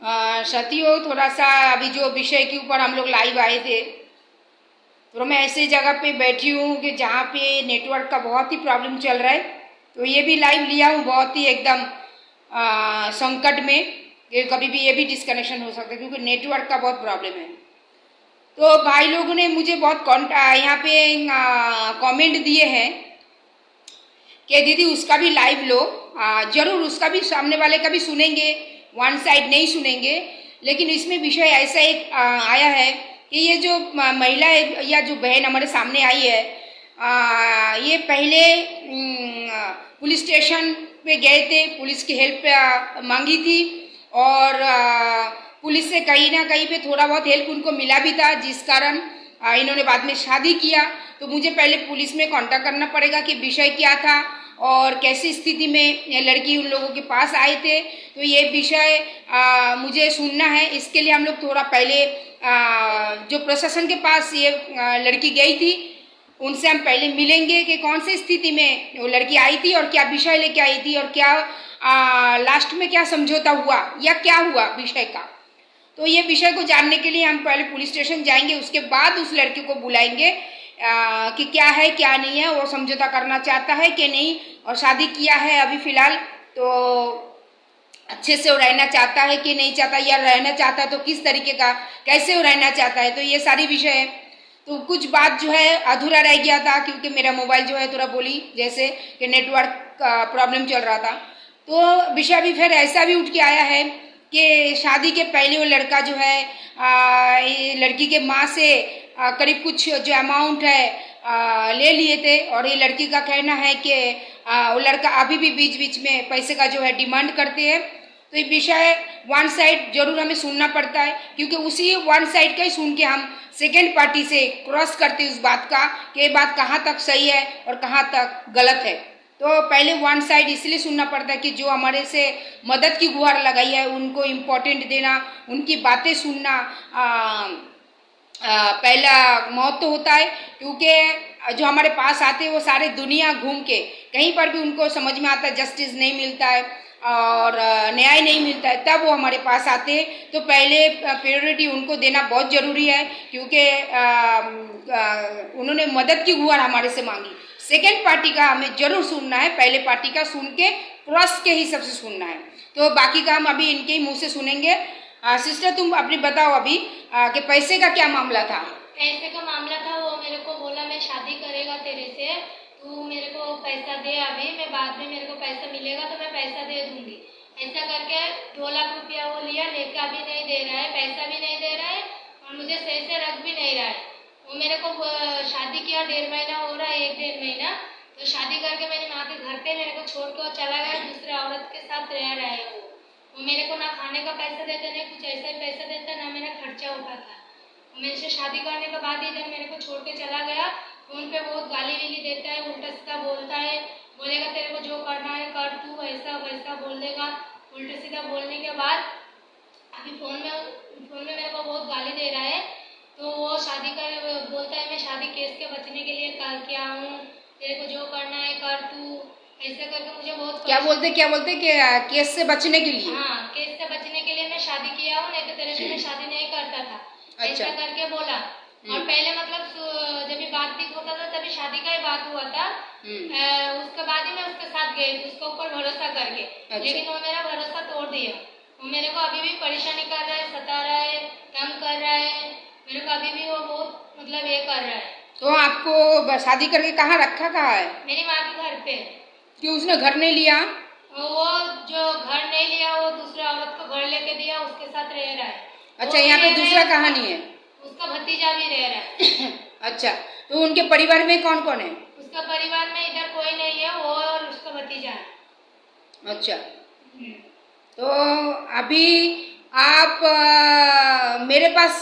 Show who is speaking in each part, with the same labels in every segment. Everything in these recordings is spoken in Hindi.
Speaker 1: साथियों, थोड़ा सा अभी जो विषय के ऊपर हम लोग लाइव आए थे, तो मैं ऐसे जगह पे बैठी हूँ कि जहाँ पे नेटवर्क का बहुत ही प्रॉब्लम चल रहा है। तो ये भी लाइव लिया हूँ बहुत ही एकदम संकट में, कि कभी भी ये भी डिस्कनेक्शन हो सकता है क्योंकि नेटवर्क का बहुत प्रॉब्लम है। तो भाई लोगों ने मुझे बहुत यहाँ पे कमेंट दिए हैं कि दीदी उसका भी लाइव लो। जरूर उसका भी, सामने वाले का भी सुनेंगे, वन साइड नहीं सुनेंगे। लेकिन इसमें विषय ऐसा एक आया है कि ये जो महिला या जो बहन हमारे सामने आई है, ये पहले पुलिस स्टेशन पे गए थे, पुलिस की हेल्प मांगी थी और पुलिस से कहीं ना कहीं पे थोड़ा बहुत हेल्प उनको मिला भी था, जिस कारण इन्होंने बाद में शादी किया। तो मुझे पहले पुलिस में कांटेक्ट करना पड़ेगा कि विषय क्या था और कैसी स्थिति में लड़की उन लोगों के पास आए थे। तो ये विषय मुझे सुनना है। इसके लिए हम लोग थोड़ा पहले जो प्रशासन के पास ये लड़की गई थी, उनसे हम पहले मिलेंगे कि कौन सी स्थिति में वो लड़की आई थी और क्या विषय लेके आई थी और क्या लास्ट में क्या समझौता हुआ या क्या हुआ विषय का। तो ये विषय को जानने के लिए हम पहले पुलिस स्टेशन जाएंगे, उसके बाद उस लड़की को बुलाएंगे कि क्या है क्या नहीं है, वो समझौता करना चाहता है कि नहीं, और शादी किया है अभी फिलहाल तो अच्छे से वो रहना चाहता है कि नहीं चाहता, या रहना चाहता है तो किस तरीके का, कैसे वो रहना चाहता है। तो ये सारी विषय है। तो कुछ बात जो है अधूरा रह गया था क्योंकि मेरा मोबाइल जो है थोड़ा बोली जैसे कि नेटवर्क का प्रॉब्लम चल रहा था। तो विषय भी फिर ऐसा भी उठ के आया है कि शादी के पहले वो लड़का जो है ये लड़की के माँ से करीब कुछ जो अमाउंट है ले लिए थे, और ये लड़की का कहना है कि वो लड़का अभी भी बीच बीच में पैसे का जो है डिमांड करते हैं। तो ये विषय वन साइड जरूर हमें सुनना पड़ता है क्योंकि उसी वन साइड का ही सुन के हम सेकेंड पार्टी से क्रॉस करते उस बात का कि ये बात कहाँ तक सही है और कहाँ तक गलत है। तो पहले वन साइड इसलिए सुनना पड़ता है कि जो हमारे से मदद की गुहार लगाई है उनको इम्पोर्टेंट देना, उनकी बातें सुनना पहला महत्व होता है। क्योंकि जो हमारे पास आते हैं वो सारे दुनिया घूम के कहीं पर भी उनको समझ में आता है जस्टिस नहीं मिलता है और न्याय नहीं मिलता है, तब वो हमारे पास आते हैं। तो पहले प्रायोरिटी उनको देना बहुत ज़रूरी है क्योंकि उन्होंने मदद की गुहार हमारे से मांगी। सेकेंड पार्टी का हमें जरूर सुनना है, पहले पार्टी का सुन के क्रॉस के ही सबसे सुनना है। तो बाकी का हम अभी इनके ही मुँह से सुनेंगे। सिस्टर तुम अपनी बताओ अभी कि पैसे का क्या मामला था।
Speaker 2: पैसे का मामला था, वो मेरे को बोला मैं शादी करेगा तेरे से, तू मेरे को पैसा दे अभी, मैं बाद में मेरे को पैसा मिलेगा तो मैं पैसा दे दूंगी। ऐसा करके 2 लाख रुपया वो लिया, लेके अभी नहीं दे रहा है, पैसा भी नहीं दे रहा है और मुझे सही से रख भी नहीं रहा है। वो मेरे को शादी किया 1.5 महीना हो रहा है, 1-1.5 महीना। तो शादी करके मेरी माँ के घर पे मेरे को छोड़ के चला गया, दूसरे औरत के साथ रह रहा है। वो मेरे को ना खाने का पैसा देता, नहीं कुछ ऐसा ही पैसा देता, ना मेरा खर्चा होता था। मेरे से शादी करने के बाद इधर मेरे को छोड़ के चला गया। फोन पे बहुत गाली वीली देता है, उल्टा सीधा बोलता है, बोलेगा तेरे को जो करना है कर, तू ऐसा वैसा बोल देगा। उल्टा सीधा बोलने के बाद अभी फोन में मेरे को बहुत गाली दे रहा है। तो वो शादी कर बोलता है मैं शादी केस के बचने के लिए कर किया हूँ, तेरे को जो करना है कर तू, ऐसा करके मुझे बहुत
Speaker 1: क्या बोलते कि केस से बचने के लिए।
Speaker 2: हाँ, केस से बचने के लिए मैं शादी किया हूँ, नहीं तो तेरे से मैं शादी नहीं करता था।
Speaker 1: अच्छा।
Speaker 2: ऐसा करके बोला। और पहले मतलब जब भी बातचीत होता था तभी शादी का ही बात हुआ था। उसके बाद ही मैं उसके साथ गई थी उसके ऊपर भरोसा करके।
Speaker 1: अच्छा।
Speaker 2: लेकिन वो मेरा भरोसा तोड़ दिया। वो मेरे को अभी भी परेशानी कर रहा है, सता रहा है, तंग कर रहा है, मेरे को अभी भी वो बहुत मतलब ये कर रहा है।
Speaker 1: तो आपको शादी करके कहाँ रखा, कहाँ है?
Speaker 2: मेरी माँ के घर पे।
Speaker 1: क्यों उसने घर नहीं लिया?
Speaker 2: वो जो घर नहीं लिया वो दूसरे औरत को घर लेके दिया, उसके साथ रह रहा है।
Speaker 1: अच्छा, यहाँ पे दूसरा कहानी है।
Speaker 2: उसका भतीजा भी रह रहा है।
Speaker 1: अच्छा, तो उनके परिवार में कौन कौन है?
Speaker 2: उसका परिवार में इधर कोई नहीं है, वो और उसका भतीजा है।
Speaker 1: अच्छा, तो अभी आप मेरे पास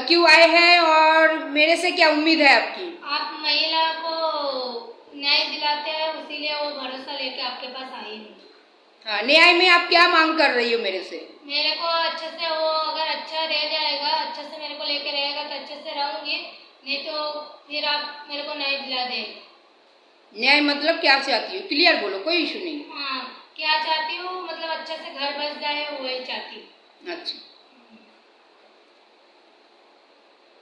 Speaker 1: क्यों आए हैं और मेरे से क्या उम्मीद है आपकी?
Speaker 2: आप महिला को न्याय दिलाते हैं, इसीलिए वो भरोसा लेके आपके पास आई हूँ।
Speaker 1: हाँ, न्याय में आप क्या मांग कर रही हो मेरे से?
Speaker 2: मेरे को अच्छे से, वो अगर अच्छा रह जाएगा, अच्छे से मेरे को लेके रहेगा तो अच्छे से रहूंगी, नहीं तो फिर आप मेरे को न्याय दिला देंगे।
Speaker 1: न्याय मतलब क्या चाहती हो? क्लियर बोलो, कोई इशू नहीं।
Speaker 2: हाँ, क्या चाहती हूँ मतलब अच्छे से घर बस जाए, वही चाहती हूँ।
Speaker 1: अच्छा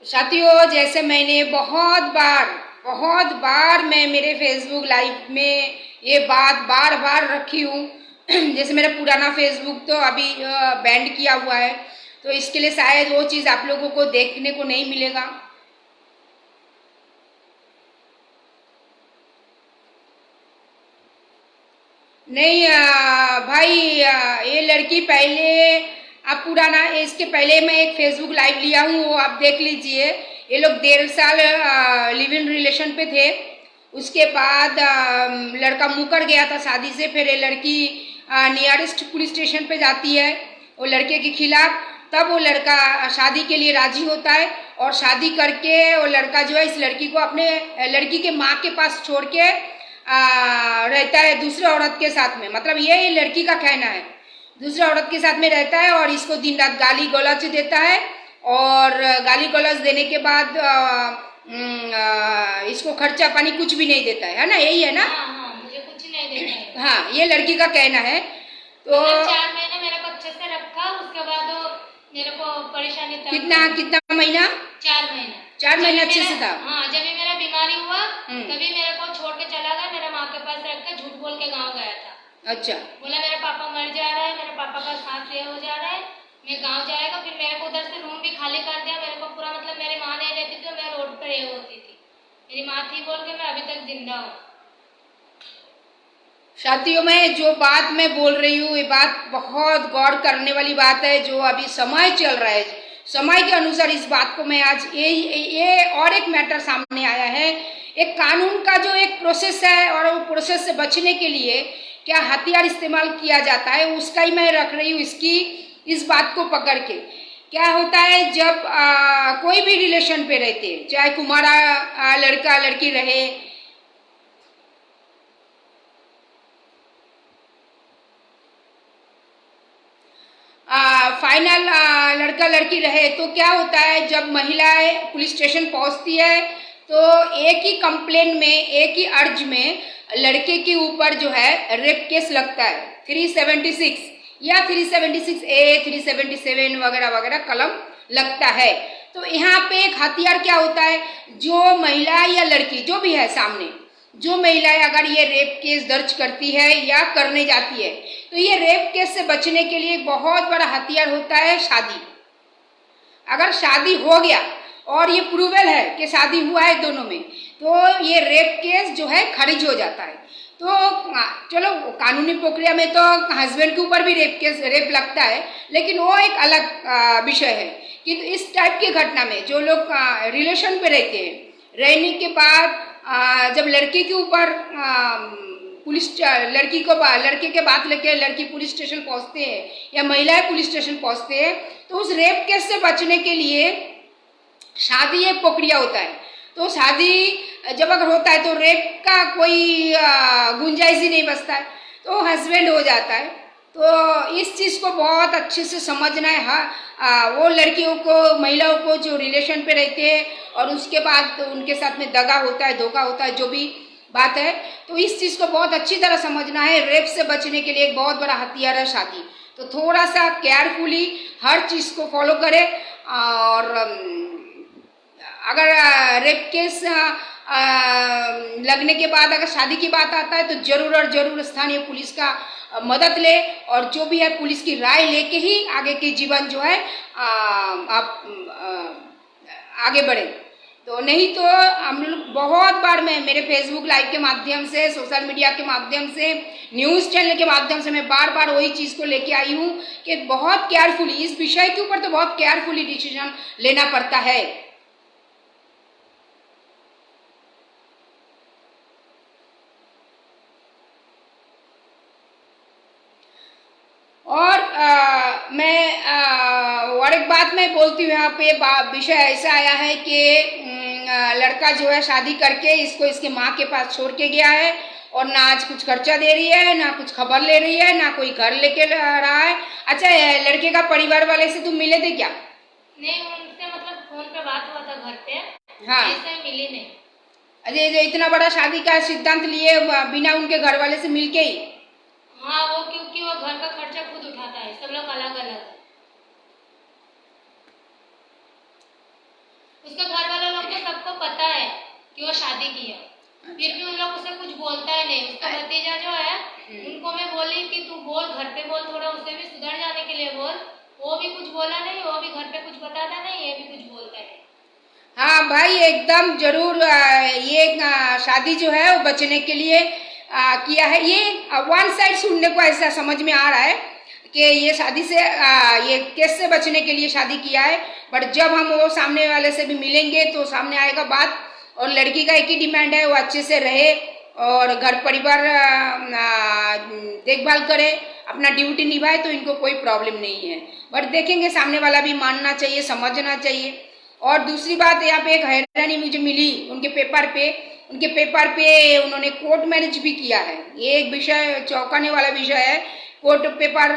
Speaker 1: साथियों, जैसे मैंने बहुत बार मैं मेरे फेसबुक लाइव में ये बात बार बार रखी हूँ। जैसे मेरा पुराना फेसबुक तो अभी बैंड किया हुआ है, तो इसके लिए शायद वो चीज़ आप लोगों को देखने को नहीं मिलेगा। नहीं भाई, ये लड़की पहले, आप पुराना, इसके पहले मैं एक फेसबुक लाइव लिया हूँ, वो आप देख लीजिए। ये लोग 1.5 साल लिव इन रिलेशन पे थे। उसके बाद लड़का मुकर गया था शादी से। फिर ये लड़की नियरेस्ट पुलिस स्टेशन पे जाती है वो लड़के के खिलाफ। तब वो लड़का शादी के लिए राजी होता है, और शादी करके वो लड़का जो है इस लड़की को अपने लड़की के माँ के पास छोड़ के रहता है दूसरे औरत के साथ में। मतलब ये लड़की का कहना है, दूसरे औरत के साथ में रहता है और इसको दिन रात गाली गलौज देता है। और गाली गलौज देने के बाद इसको खर्चा पानी कुछ भी नहीं देता है ना, यही है ना?
Speaker 2: हाँ, मुझे कुछ नहीं देता है।
Speaker 1: हाँ, ये लड़की का कहना है। तो
Speaker 2: 4 महीने मेरे को अच्छे से रखा, उसके बाद वो मेरे को परेशानी था।
Speaker 1: कितना महीना?
Speaker 2: 4 महीना।
Speaker 1: 4 महीने अच्छे से था।
Speaker 2: हाँ, जब भी मेरा बीमारी हुआ तभी मेरे को छोड़ के चला गया, मेरे माँ के पास रख के झूठ बोल के गाँव गया था।
Speaker 1: अच्छा,
Speaker 2: बोला मेरे पापा मर जा रहा है, मेरे पापा का सांस ये हो जा रहा है, मैं गाँव जाएगा। फिर मेरे को उधर से रूम भी खाली कर दिया मेरे को पूरा। मतलब मेरी माँ नहीं रहती थी, मैं रोड पर ये होती थी। मेरी माँ थी बोल के मैं अभी तक जिंदा हूँ।
Speaker 1: साथियों, मैं जो बात मैं बोल रही हूँ ये बात बहुत गौर करने वाली बात है। जो अभी समय चल रहा है, समय के अनुसार इस बात को मैं आज ये और एक मैटर सामने आया है। एक कानून का जो एक प्रोसेस है, और वो प्रोसेस से बचने के लिए क्या हथियार इस्तेमाल किया जाता है, उसका ही मैं रख रही हूँ इस बात को पकड़ के। क्या होता है जब कोई भी रिलेशन पे रहते हैं, चाहे कुमारा लड़का लड़की रहे, फाइनल लड़का लड़की रहे, तो क्या होता है जब महिलाएं पुलिस स्टेशन पहुंचती है तो एक ही कंप्लेन में, एक ही अर्ज में लड़के के ऊपर जो है रेप केस लगता है। 376 या 376A, 377 वगैरह वगैरह कलम लगता है। तो यहाँ पे एक हथियार क्या होता है, जो महिला या लड़की जो भी है सामने, जो महिलाएं अगर ये रेप केस दर्ज करती है या करने जाती है, तो ये रेप केस से बचने के लिए बहुत बड़ा हथियार होता है शादी। अगर शादी हो गया और ये प्रूवल है कि शादी हुआ है दोनों में, तो ये रेप केस जो है खारिज हो जाता है। तो चलो कानूनी प्रक्रिया में तो हस्बैंड के ऊपर भी रेप लगता है, लेकिन वो एक अलग विषय है। कि इस टाइप की घटना में जो लोग रिलेशन पे रहते हैं, रहने के बाद जब लड़के के ऊपर लड़के के बात लेके लड़की पुलिस स्टेशन पहुंचते हैं या महिलाएं पुलिस स्टेशन पहुंचते हैं, तो उस रेप केस से बचने के लिए शादी एक प्रक्रिया होता है। तो शादी जब अगर होता है तो रेप का कोई गुंजाइश ही नहीं बचता है, तो हस्बैंड हो जाता है। तो इस चीज़ को बहुत अच्छे से समझना है। हाँ, वो लड़कियों को, महिलाओं को जो रिलेशन पे रहते हैं और उसके बाद तो उनके साथ में दगा होता है, धोखा होता है, जो भी बात है, तो इस चीज़ को बहुत अच्छी तरह समझना है। रेप से बचने के लिए एक बहुत बड़ा हथियार है शादी। तो थोड़ा सा केयरफुली हर चीज़ को फॉलो करें। और अगर रेप केस लगने के बाद अगर शादी की बात आता है, तो जरूर और जरूर स्थानीय पुलिस का मदद ले, और जो भी है पुलिस की राय लेके ही आगे के जीवन जो है आप आगे बढ़े। तो नहीं तो हम लोग बहुत बार, मैं मेरे फेसबुक लाइव के माध्यम से, सोशल मीडिया के माध्यम से, न्यूज़ चैनल के माध्यम से मैं बार बार वही चीज़ को लेके आई हूँ कि बहुत केयरफुली इस विषय के ऊपर तो बहुत केयरफुली डिसीजन लेना पड़ता है। और मैं और एक बात मैं बोलती हूँ यहाँ पे, विषय ऐसा आया है कि लड़का जो है शादी करके इसको इसके माँ के पास छोड़ के गया है, और ना आज कुछ खर्चा दे रही है, ना कुछ खबर ले रही है, ना कोई घर लेके रहा है। अच्छा, लड़के का परिवार वाले से तुम मिले थे क्या?
Speaker 2: नहीं, उनसे मतलब फोन पे बात हुआ था घर पे।
Speaker 1: हाँ,
Speaker 2: ऐसे मिली नहीं।
Speaker 1: अरे जो इतना बड़ा शादी का सिद्धांत लिए बिना उनके घर वाले से मिल के ही?
Speaker 2: हाँ, वो क्योंकि वो घर का खर्चा खुद उठाता है, सब लोग अलग अलग है। उसके घर वाले लोग को सबको पता है कि वो शादी की है, फिर भी उन लोग उसे कुछ बोलता है नहीं। उसका भतीजा जो है उनको मैं बोली कि तू बोल, घर पे बोल, थोड़ा उसे भी सुधर जाने के लिए बोल। वो भी कुछ बोला नहीं, वो भी घर पे कुछ बताता नहीं, ये भी कुछ बोलता है।
Speaker 1: हाँ भाई, एकदम जरूर ये शादी जो है वो बचने के लिए किया है। ये वन साइड सुनने को ऐसा समझ में आ रहा है कि ये शादी से ये केस से बचने के लिए शादी किया है। बट जब हम वो सामने वाले से भी मिलेंगे तो सामने आएगा बात। और लड़की का एक ही डिमांड है, वो अच्छे से रहे और घर परिवार देखभाल करे, अपना ड्यूटी निभाए, तो इनको कोई प्रॉब्लम नहीं है। बट देखेंगे, सामने वाला भी मानना चाहिए, समझना चाहिए। और दूसरी बात, यहाँ पे एक हैरानी मुझे मिली उनके पेपर पे उन्होंने कोर्ट मैरिज भी किया है। ये एक विषय, चौंकाने वाला विषय है। कोर्ट पेपर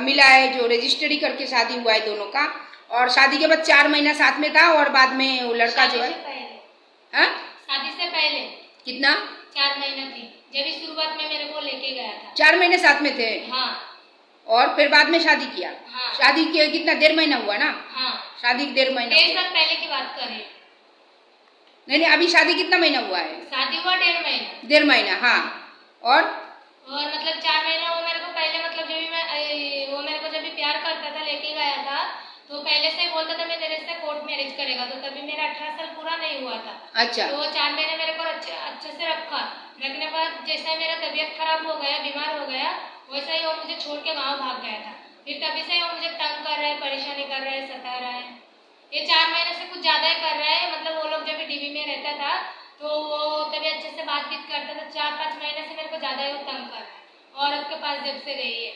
Speaker 1: मिला है, जो रजिस्ट्री करके शादी हुआ है दोनों का। और शादी के बाद 4 महीना साथ में था और बाद में वो लड़का जो है, हाँ,
Speaker 2: शादी से पहले
Speaker 1: कितना
Speaker 2: 4 महीना थी जब इस शुरुआत में मेरे को लेके गया था।
Speaker 1: 4 महीने साथ में थे।
Speaker 2: हाँ।
Speaker 1: और फिर बाद में शादी किया।
Speaker 2: हाँ।
Speaker 1: शादी के कितना 1.5 महीना हुआ ना?
Speaker 2: हाँ।
Speaker 1: शादी 1.5 महीना।
Speaker 2: 1.5 साल पहले की बात कर रहे हैं।
Speaker 1: नहीं, अभी शादी कितना महीना हुआ है?
Speaker 2: शादी हुआ 1.5 महीना।
Speaker 1: 1.5 महीना, हाँ। और
Speaker 2: मतलब 4 महीना वो मेरे को पहले, मतलब जब भी वो मेरे को जब भी प्यार करता था, लेके गया था, तो पहले से ही बोलता था मैं तेरे से कोर्ट मैरिज करेगा। तो तभी मेरा 18 साल पूरा नहीं हुआ था।
Speaker 1: अच्छा।
Speaker 2: तो वो 4 महीने मेरे को अच्छे से रखने बाद जैसा मेरा तबीयत खराब हो गया, बीमार हो गया, वैसा ही वो मुझे छोड़ के गाँव भाग गया था। फिर तभी से वो मुझे तंग कर रहा है, परेशानी कर रहा है, सता रहा है। ये 4 महीने से कुछ ज्यादा ही कर रहा है। मतलब वो लोग जब भी डीबी में रहता था तो वो तभी अच्छे से बातचीत करता था। 4-5 महीने से मेरे को ज्यादा ही वो तंग कर रहा है। औरत के पास जब से गई है।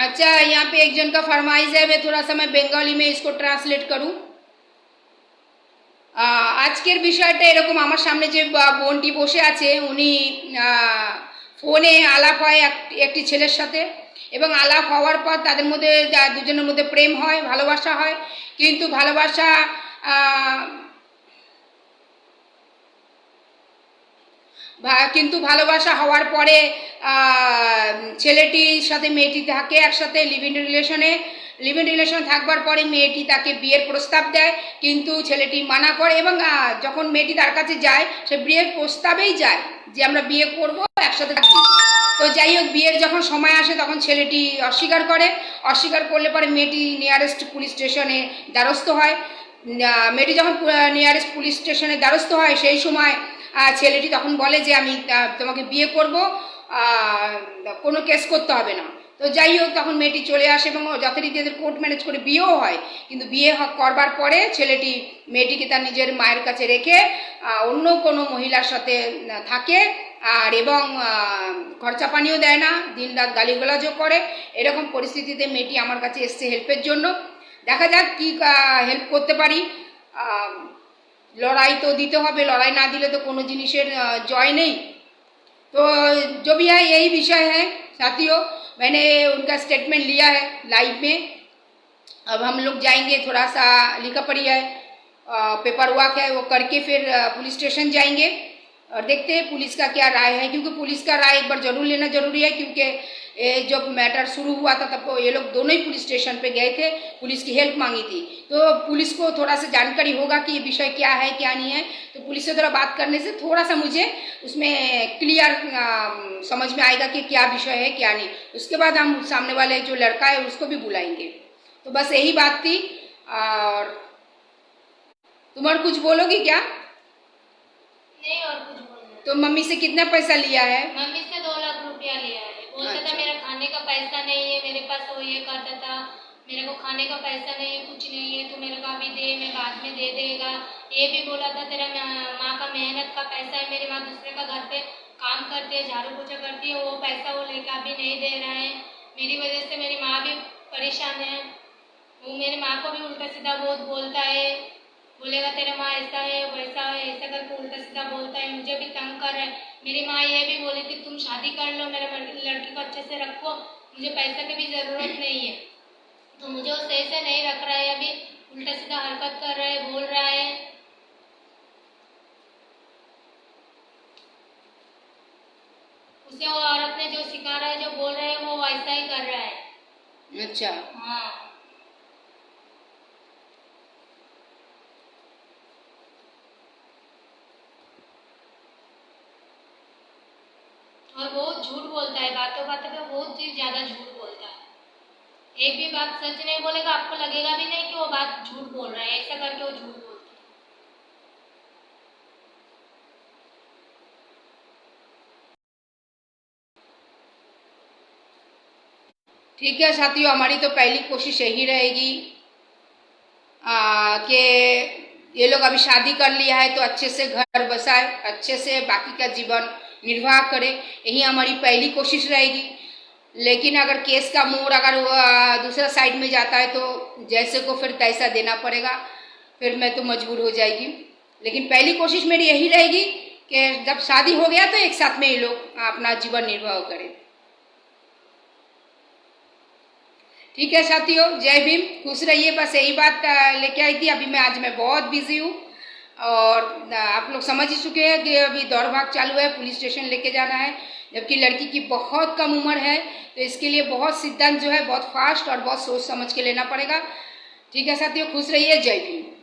Speaker 1: अच्छा, यहाँ पे एक जन का फरमाइश है, मैं थोड़ा सा मैं बंगाली में इसको ट्रांसलेट करूँ। আজকের বিষয়টা এরকম, আমার সামনে যে বোনটি বসে আছে উনি ফোনে আলাপ হয় একটি ছেলের সাথে, এবং আলাপ হওয়ার পর তাদের মধ্যে দুজনের মধ্যে প্রেম হয়, ভালোবাসা হয়। কিন্তু ভালোবাসা হওয়ার পরে ছেলেটির সাথে মেয়েটি থাকে একসাথে লিভ ইন রিলেশনে থাকবার পরে মেয়েটি তাকে বিয়ের প্রস্তাব দেয়, কিন্তু ছেলেটি মানা করে। এবং যখন মেয়েটি তার কাছে যায়, সে বিয়ের প্রস্তাবেই যায় যে আমরা বিয়ে করব, একসাথে থাকি। তো যাই হোক, বিয়ের যখন সময় আসে তখন ছেলেটি অস্বীকার করলে পরে মেয়েটি নিয়ারেস্ট পুলিশ স্টেশনে দ্বারস্থ হয়। মেয়েটি যখন নিয়ারেস্ট পুলিশ স্টেশনে দ্বারস্থ হয়, সেই সময় ছেলেটি তখন বলে যে আমি তোমাকে বিয়ে করব, কোনো কেস করতে হবে না। তো যাই হোক, তখন মেয়েটি চলে আসে এবং যথারীতি এদের কোর্ট ম্যারেজ করে বিয়েও হয়। কিন্তু বিয়ে করবার পরে ছেলেটি মেয়েটিকে তার নিজের মায়ের কাছে রেখে অন্য কোনো মহিলার সাথে থাকে, আর এবং খরচা পানিও দেয় না, দিন রাত গালিগালাজও করে। এরকম পরিস্থিতিতে মেয়েটি আমার কাছে এসছে হেল্পের জন্য। দেখা যাক কি হেল্প করতে পারি। लड़ाई तो दीते হবে, लड़ाई ना दिले तो कोनो जिनिसेर जय नहीं। तो जो भी है, यही विषय है साथियों। मैंने उनका स्टेटमेंट लिया है लाइव में। अब हम लोग जाएंगे, थोड़ा सा लिखा पड़ी है, पेपर वर्क है, वो करके फिर पुलिस स्टेशन जाएंगे और देखते हैं पुलिस का क्या राय है। क्योंकि पुलिस का राय एक बार जरूर लेना जरूरी है, क्योंकि जब मैटर शुरू हुआ था तब ये लोग दोनों ही पुलिस स्टेशन पे गए थे, पुलिस की हेल्प मांगी थी। तो पुलिस को थोड़ा सा जानकारी होगा कि ये विषय क्या है क्या नहीं है। तो पुलिस से थोड़ा बात करने से थोड़ा सा मुझे उसमें क्लियर समझ में आएगा कि क्या विषय है क्या नहीं। उसके बाद हम सामने वाले जो लड़का है उसको भी बुलाएंगे। तो बस यही बात थी। और तुम्हारा कुछ बोलोगी क्या?
Speaker 2: नहीं, और कुछ बोलना।
Speaker 1: तो मम्मी से कितना पैसा लिया है?
Speaker 2: मम्मी से 2 लाख रुपया लिया है। बोलता था मेरा खाने का पैसा नहीं है मेरे पास, वो ये करता था मेरे को खाने का पैसा नहीं है, कुछ नहीं है, तो मेरे को अभी दे, मैं बाद में दे देगा। ये भी बोला था तेरा माँ का मेहनत का पैसा है, मेरी माँ दूसरे का घर पे काम करती है, झाड़ू पोछा करती है, वो पैसा वो लेकर अभी नहीं दे रहा है। मेरी वजह से मेरी माँ भी परेशान है। वो मेरी माँ को भी उल्टा सीधा बहुत बोलता है, बोलेगा तेरा माँ ऐसा है वैसा है, ऐसा करके उल्टा सीधा बोलता है, मुझे भी तंग कर रहा है। मेरी माँ ये भी बोली थी तुम शादी कर लो, मेरे लड़की को अच्छे से रखो, मुझे पैसा की भी ज़रूरत नहीं है। तो मुझे वो सही से नहीं रख रहा है, अभी उल्टा सीधा हरकत कर रहा है, बोल रहा है। उसे वो औरत ने जो सिखा रहा है, जो बोल रहा है, वो वैसा ही कर रहा है।
Speaker 1: अच्छा।
Speaker 2: हाँ। और बहुत झूठ बोलता है, बातों बातों पे बहुत ही ज्यादा झूठ बोलता है। एक भी बात सच नहीं बोलेगा, आपको लगेगा भी नहीं कि वो बात झूठ बोल रहा है, ऐसा करके वो झूठ बोलता है।
Speaker 1: ठीक है साथियों, हमारी तो पहली कोशिश यही रहेगी कि ये लोग अभी शादी कर लिया है तो अच्छे से घर बसाए, अच्छे से बाकी का जीवन निर्वाह करे, यही हमारी पहली कोशिश रहेगी। लेकिन अगर केस का मोड़ अगर दूसरा साइड में जाता है तो जैसे को फिर तैसा देना पड़ेगा, फिर मैं तो मजबूर हो जाएगी। लेकिन पहली कोशिश मेरी यही रहेगी कि जब शादी हो गया तो एक साथ में ये लोग अपना जीवन निर्वाह करें। ठीक है साथियों, जय भीम, खुश रहिए, बस यही बात लेके आई थी। अभी मैं बहुत बिजी हूँ और आप लोग समझ ही चुके हैं कि अभी दौड़ भाग चालू है, पुलिस स्टेशन लेके जाना है, जबकि लड़की की बहुत कम उम्र है, तो इसके लिए बहुत सिद्धांत जो है बहुत फास्ट और बहुत सोच समझ के लेना पड़ेगा। ठीक है साथियों, खुश रहिए, जय भीम।